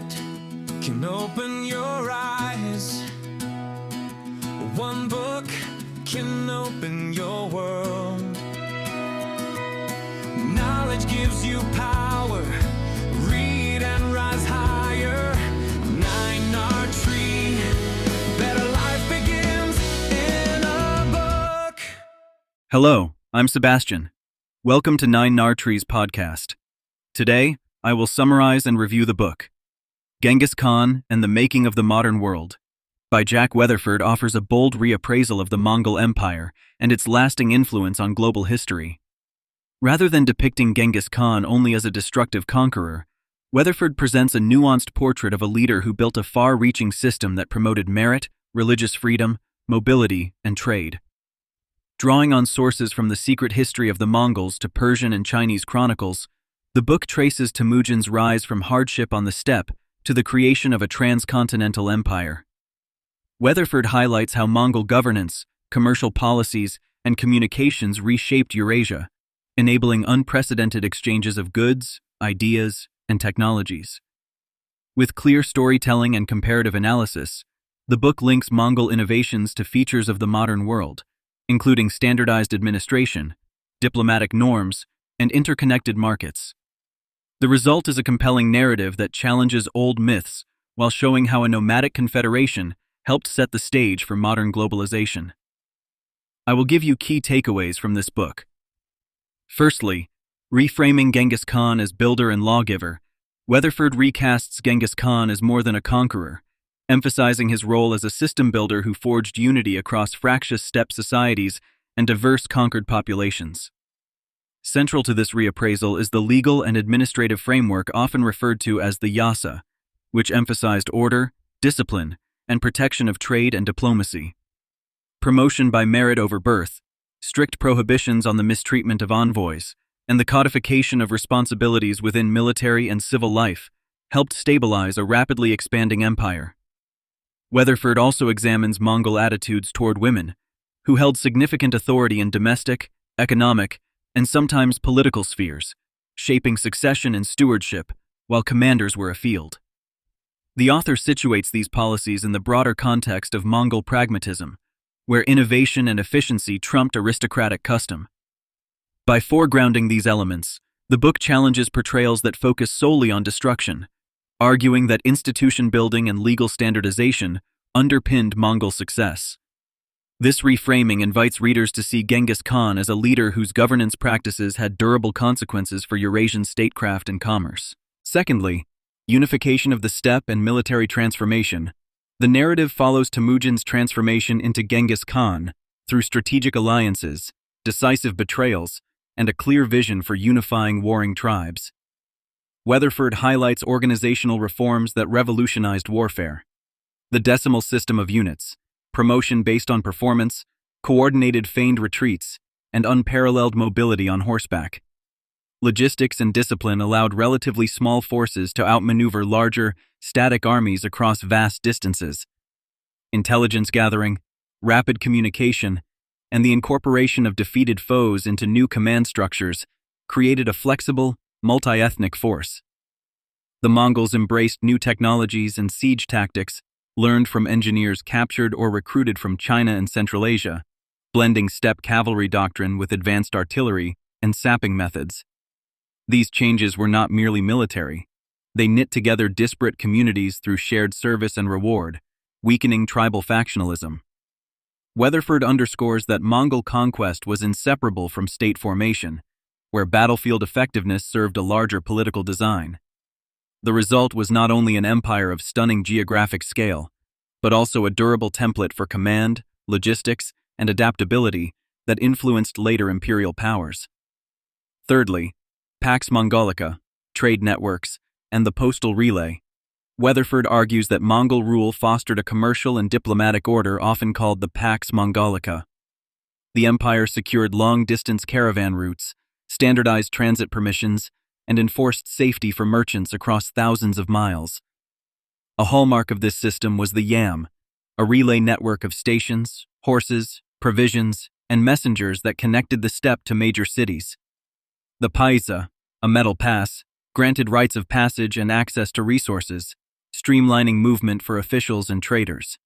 minute can open your eyes. One book can open your world. Knowledge gives you power. Read and rise higher. 9R Tree. Better life begins in a book. Hello, I'm Sebastian. Welcome to 9R Tree's podcast. Today, I will summarize and review the book, Genghis Khan and the Making of the Modern World, by Jack Weatherford offers a bold reappraisal of the Mongol Empire and its lasting influence on global history. Rather than depicting Genghis Khan only as a destructive conqueror, Weatherford presents a nuanced portrait of a leader who built a far-reaching system that promoted merit, religious freedom, mobility, and trade. Drawing on sources from the secret history of the Mongols to Persian and Chinese chronicles, the book traces Temujin's rise from hardship on the steppe to the creation of a transcontinental empire. Weatherford highlights how Mongol governance, commercial policies, and communications reshaped Eurasia, enabling unprecedented exchanges of goods, ideas, and technologies. With clear storytelling and comparative analysis, the book links Mongol innovations to features of the modern world, including standardized administration, diplomatic norms, and interconnected markets. The result is a compelling narrative that challenges old myths while showing how a nomadic confederation helped set the stage for modern globalization. I will give you key takeaways from this book. Firstly, reframing Genghis Khan as builder and lawgiver, Weatherford recasts Genghis Khan as more than a conqueror, emphasizing his role as a system builder who forged unity across fractious steppe societies and diverse conquered populations. Central to this reappraisal is the legal and administrative framework often referred to as the Yassa, which emphasized order, discipline, and protection of trade and diplomacy. Promotion by merit over birth, strict prohibitions on the mistreatment of envoys, and the codification of responsibilities within military and civil life helped stabilize a rapidly expanding empire. Weatherford also examines Mongol attitudes toward women, who held significant authority in domestic, economic, and sometimes political spheres, shaping succession and stewardship while commanders were afield. The author situates these policies in the broader context of Mongol pragmatism, where innovation and efficiency trumped aristocratic custom. By foregrounding these elements, the book challenges portrayals that focus solely on destruction, arguing that institution building and legal standardization underpinned Mongol success. This reframing invites readers to see Genghis Khan as a leader whose governance practices had durable consequences for Eurasian statecraft and commerce. Secondly, unification of the steppe and military transformation. The narrative follows Temujin's transformation into Genghis Khan through strategic alliances, decisive betrayals, and a clear vision for unifying warring tribes. Weatherford highlights organizational reforms that revolutionized warfare. The decimal system of units, promotion based on performance, coordinated feigned retreats, and unparalleled mobility on horseback. Logistics and discipline allowed relatively small forces to outmaneuver larger, static armies across vast distances. Intelligence gathering, rapid communication, and the incorporation of defeated foes into new command structures created a flexible, multi-ethnic force. The Mongols embraced new technologies and siege tactics learned from engineers captured or recruited from China and Central Asia, blending steppe cavalry doctrine with advanced artillery and sapping methods. These changes were not merely military. They knit together disparate communities through shared service and reward, weakening tribal factionalism. Weatherford underscores that Mongol conquest was inseparable from state formation, where battlefield effectiveness served a larger political design. The result was not only an empire of stunning geographic scale, but also a durable template for command, logistics, and adaptability that influenced later imperial powers. Thirdly, Pax Mongolica, trade networks, and the postal relay. Weatherford argues that Mongol rule fostered a commercial and diplomatic order often called the Pax Mongolica. The empire secured long-distance caravan routes, standardized transit permissions, and enforced safety for merchants across thousands of miles. A hallmark of this system was the Yam, a relay network of stations, horses, provisions, and messengers that connected the steppe to major cities. The Paisa, a metal pass, granted rights of passage and access to resources, streamlining movement for officials and traders.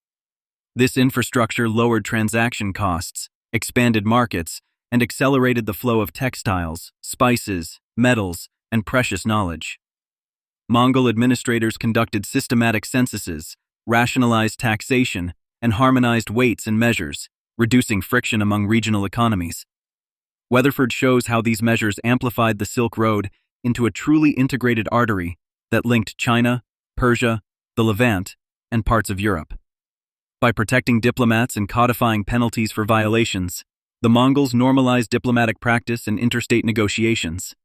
This infrastructure lowered transaction costs, expanded markets, and accelerated the flow of textiles, spices, metals, and precious knowledge. Mongol administrators conducted systematic censuses, rationalized taxation, and harmonized weights and measures, reducing friction among regional economies. Weatherford shows how these measures amplified the Silk Road into a truly integrated artery that linked China, Persia, the Levant, and parts of Europe. By protecting diplomats and codifying penalties for violations, the Mongols normalized diplomatic practice and interstate negotiations.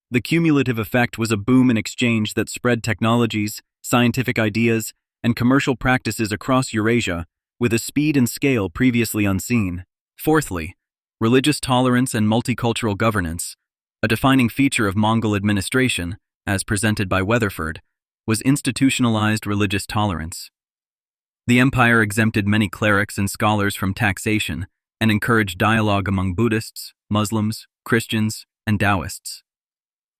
The cumulative effect was a boom in exchange that spread technologies, scientific ideas, and commercial practices across Eurasia with a speed and scale previously unseen. Fourthly, religious tolerance and multicultural governance, a defining feature of Mongol administration, as presented by Weatherford, was institutionalized religious tolerance. The empire exempted many clerics and scholars from taxation and encouraged dialogue among Buddhists, Muslims, Christians, and Taoists.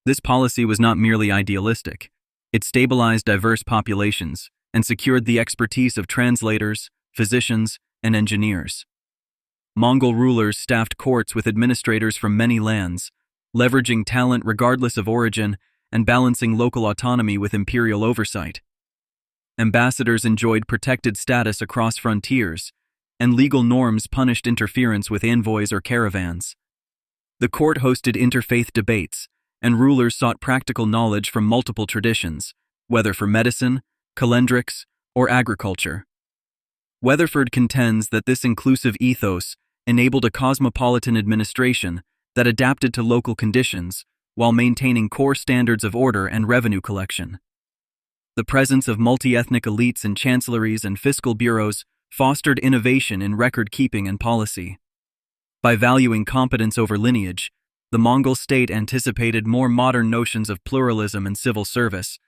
This policy was not merely idealistic. It stabilized diverse populations and secured the expertise of translators, physicians, and engineers. Mongol rulers staffed courts with administrators from many lands, leveraging talent regardless of origin and balancing local autonomy with imperial oversight. Ambassadors enjoyed protected status across frontiers, and legal norms punished interference with envoys or caravans. The court hosted interfaith debates, and rulers sought practical knowledge from multiple traditions, whether for medicine, calendrics, or agriculture. Weatherford contends that this inclusive ethos enabled a cosmopolitan administration that adapted to local conditions while maintaining core standards of order and revenue collection. The presence of multi-ethnic elites in chancelleries and fiscal bureaus fostered innovation in record-keeping and policy. By valuing competence over lineage, the Mongol state anticipated more modern notions of pluralism and civil service,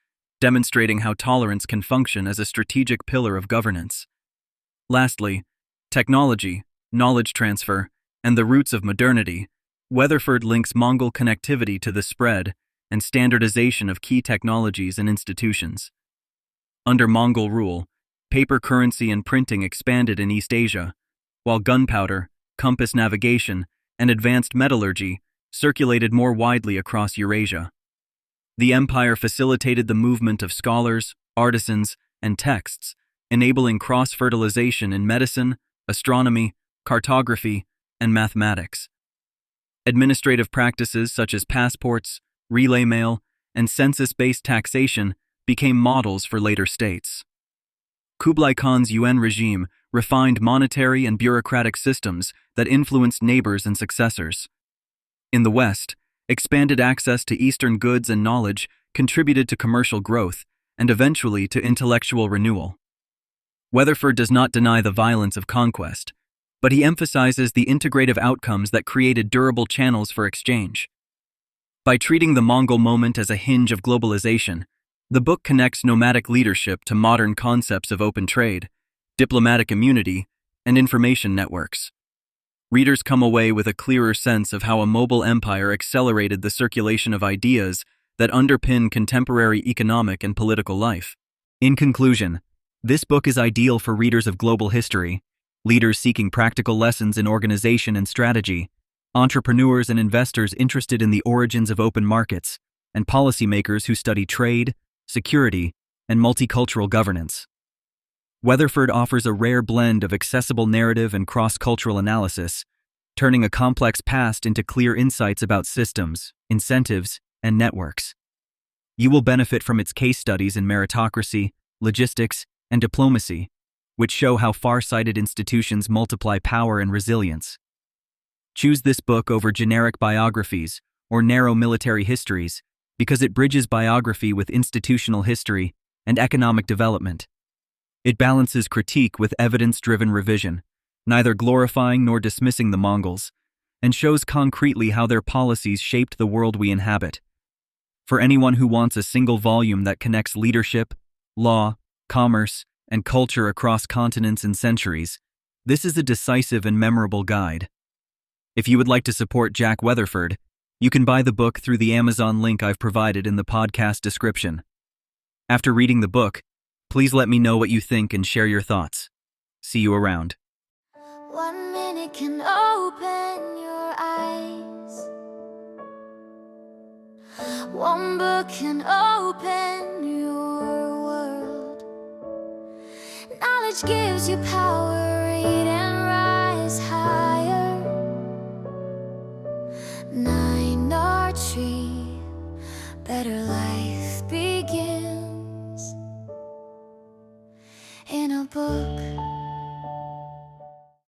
demonstrating how tolerance can function as a strategic pillar of governance. Lastly, technology, knowledge transfer, and the roots of modernity. Weatherford links Mongol connectivity to the spread and standardization of key technologies and institutions. Under Mongol rule, paper currency and printing expanded in East Asia, while gunpowder, compass navigation, and advanced metallurgy circulated more widely across Eurasia. The empire facilitated the movement of scholars, artisans, and texts, enabling cross-fertilization in medicine, astronomy, cartography, and mathematics. Administrative practices such as passports, relay mail, and census-based taxation became models for later states. Kublai Khan's Yuan regime refined monetary and bureaucratic systems that influenced neighbors and successors. In the West, expanded access to Eastern goods and knowledge contributed to commercial growth and eventually to intellectual renewal. Weatherford does not deny the violence of conquest, but he emphasizes the integrative outcomes that created durable channels for exchange. By treating the Mongol moment as a hinge of globalization, the book connects nomadic leadership to modern concepts of open trade, diplomatic immunity, and information networks. Readers come away with a clearer sense of how a mobile empire accelerated the circulation of ideas that underpin contemporary economic and political life. In conclusion, this book is ideal for readers of global history, leaders seeking practical lessons in organization and strategy, entrepreneurs and investors interested in the origins of open markets, and policymakers who study trade, security, and multicultural governance. Weatherford offers a rare blend of accessible narrative and cross-cultural analysis, turning a complex past into clear insights about systems, incentives, and networks. You will benefit from its case studies in meritocracy, logistics, and diplomacy, which show how far-sighted institutions multiply power and resilience. Choose this book over generic biographies or narrow military histories because it bridges biography with institutional history and economic development. It balances critique with evidence-driven revision, neither glorifying nor dismissing the Mongols, and shows concretely how their policies shaped the world we inhabit. For anyone who wants a single volume that connects leadership, law, commerce, and culture across continents and centuries, this is a decisive and memorable guide. If you would like to support Jack Weatherford, you can buy the book through the Amazon link I've provided in the podcast description. After reading the book, Please let me know what you think and share your thoughts. See you around. 1 minute can open your eyes. One book can open your world. Knowledge gives you power, read and rise high.